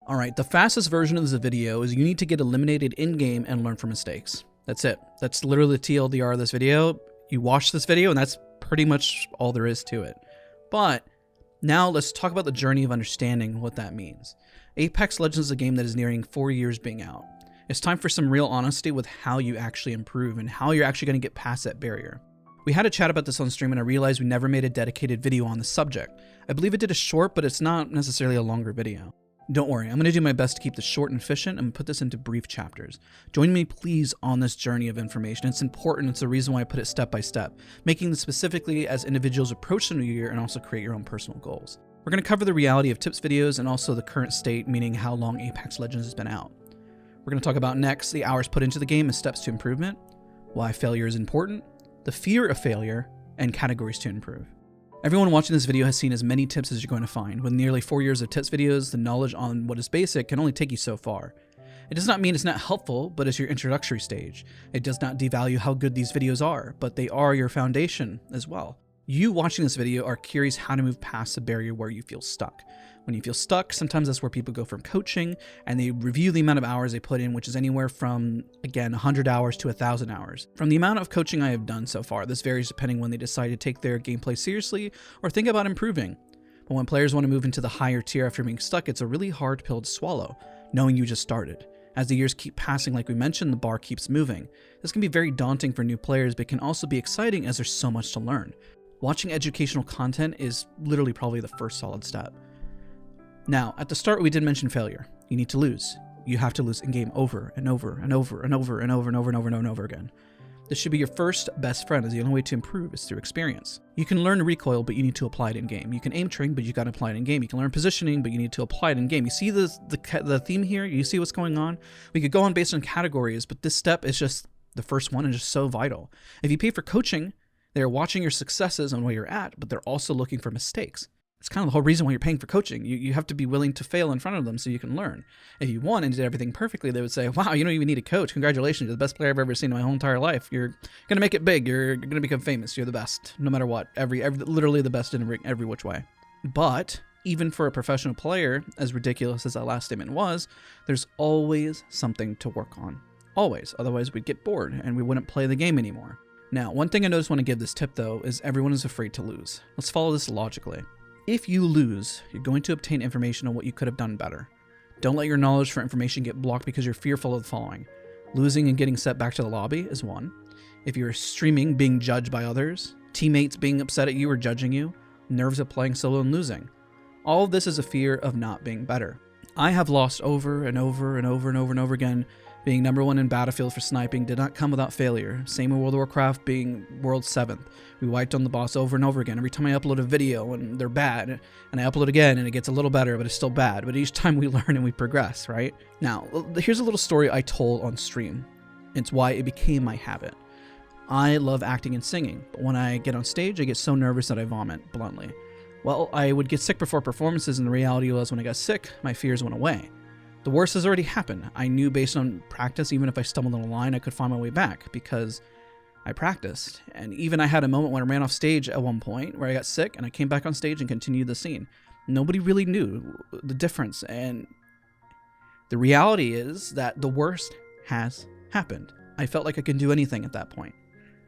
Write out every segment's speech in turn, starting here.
Alright, the fastest version of the video is you need to get eliminated in-game and learn from mistakes. That's it. That's literally the TLDR of this video. You watch this video and that's pretty much all there is to it. But now let's talk about the journey of understanding what that means. Apex Legends is a game that is nearing 4 years being out. It's time for some real honesty with how you actually improve and how you're actually going to get past that barrier. We had a chat about this on stream and I realized we never made a dedicated video on the subject. I believe it did a short, but it's not necessarily a longer video. Don't worry, I'm going to do my best to keep this short and efficient and put this into brief chapters. Join me please on this journey of information. It's important, it's the reason why I put it step by step, making this specifically as individuals approach the new year and also create your own personal goals. We're going to cover the reality of tips videos and also the current state, meaning how long Apex Legends has been out. We're going to talk about next the hours put into the game and steps to improvement, why failure is important, the fear of failure, and categories to improve. Everyone watching this video has seen as many tips as you're going to find. With nearly 4 years of tips videos, the knowledge on what is basic can only take you so far. It does not mean it's not helpful, but it's your introductory stage. It does not devalue how good these videos are, but they are your foundation as well. You watching this video are curious how to move past the barrier where you feel stuck. When you feel stuck, sometimes that's where people go from coaching and they review the amount of hours they put in, which is anywhere from, again, 100 hours to 1,000 hours. From the amount of coaching I have done so far, this varies depending when they decide to take their gameplay seriously or think about improving. But when players want to move into the higher tier after being stuck, it's a really hard pill to swallow, knowing you just started. As the years keep passing, like we mentioned, the bar keeps moving. This can be very daunting for new players, but can also be exciting as there's so much to learn. Watching educational content is literally probably the first solid step. Now, at the start, we did mention failure. You need to lose. You have to lose in game over and over and over and over and over and over and over and over again. This should be your first best friend, as the only way to improve is through experience. You can learn recoil, but you need to apply it in game. You can aim train, but you got to apply it in game. You can learn positioning, but you need to apply it in game. You see the theme here? You see what's going on? We could go on based on categories, but this step is just the first one and just so vital. If you pay for coaching, they're watching your successes on where you're at, but they're also looking for mistakes. It's kind of the whole reason why you're paying for coaching. You have to be willing to fail in front of them so you can learn. If you won and did everything perfectly, they would say, wow, you don't even need a coach. Congratulations, you're the best player I've ever seen in my whole entire life. You're going to make it big. You're going to become famous. You're the best, no matter what. Literally the best in every which way. But even for a professional player, as ridiculous as that last statement was, there's always something to work on. Always. Otherwise, we'd get bored and we wouldn't play the game anymore. Now, one thing I just want to give this tip, though, is everyone is afraid to lose. Let's follow this logically. If you lose, you're going to obtain information on what you could have done better. Don't let your knowledge for information get blocked because you're fearful of the following. Losing and getting sent back to the lobby is one. If you're streaming, being judged by others, teammates being upset at you or judging you, nerves of playing solo and losing. All of this is a fear of not being better. I have lost over and over and over and over and over again. Being #1 in Battlefield for sniping did not come without failure. Same in World of Warcraft, being world 7th. We wiped on the boss over and over again. Every time I upload a video and they're bad, and I upload again and it gets a little better, but it's still bad. But each time we learn and we progress, right? Now, here's a little story I told on stream. It's why it became my habit. I love acting and singing, but when I get on stage, I get so nervous that I vomit, bluntly. Well, I would get sick before performances, and the reality was when I got sick, my fears went away. The worst has already happened. I knew based on practice, even if I stumbled on a line, I could find my way back because I practiced. And even I had a moment when I ran off stage at one point where I got sick and I came back on stage and continued the scene. Nobody really knew the difference. And the reality is that the worst has happened. I felt like I could do anything at that point.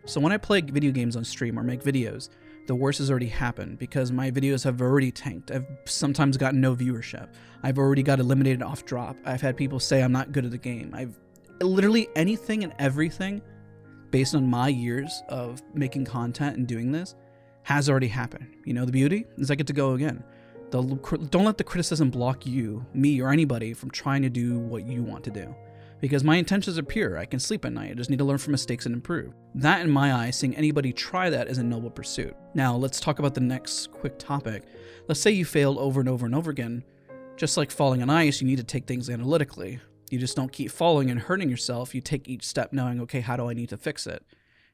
So when I play video games on stream or make videos, the worst has already happened because my videos have already tanked. I've sometimes gotten no viewership. I've already got eliminated off drop. I've had people say I'm not good at the game. I've literally anything and everything based on my years of making content and doing this has already happened. You know, the beauty is I get to go again. Don't let the criticism block you, me, or anybody from trying to do what you want to do. Because my intentions are pure. I can sleep at night. I just need to learn from mistakes and improve. That, in my eyes, seeing anybody try that is a noble pursuit. Now, let's talk about the next quick topic. Let's say you failed over and over and over again. Just like falling on ice, you need to take things analytically. You just don't keep falling and hurting yourself. You take each step knowing, okay, how do I need to fix it?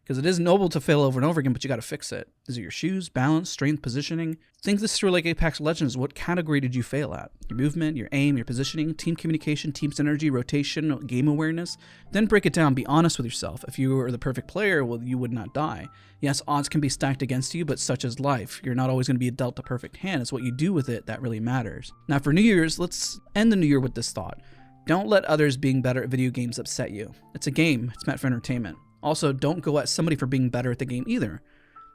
Because it is noble to fail over and over again, but you got to fix it. Is it your shoes, balance, strength, positioning? Think this through like Apex Legends. What category did you fail at? Your movement, your aim, your positioning, team communication, team synergy, rotation, game awareness? Then break it down. Be honest with yourself. If you were the perfect player, well, you would not die. Yes, odds can be stacked against you, but such is life. You're not always going to be dealt a perfect hand. It's what you do with it that really matters. Now for New Year's, let's end the new year with this thought. Don't let others being better at video games upset you. It's a game. It's meant for entertainment. Also, don't go at somebody for being better at the game either.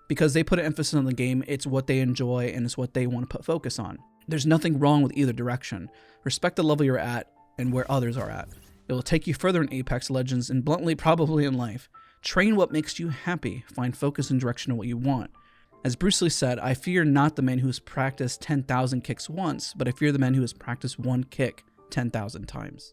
Because they put an emphasis on the game, it's what they enjoy and it's what they want to put focus on. There's nothing wrong with either direction. Respect the level you're at and where others are at. It will take you further in Apex Legends and bluntly probably in life. Train what makes you happy. Find focus and direction on what you want. As Bruce Lee said, I fear not the man who has practiced 10,000 kicks once, but I fear the man who has practiced one kick 10,000 times.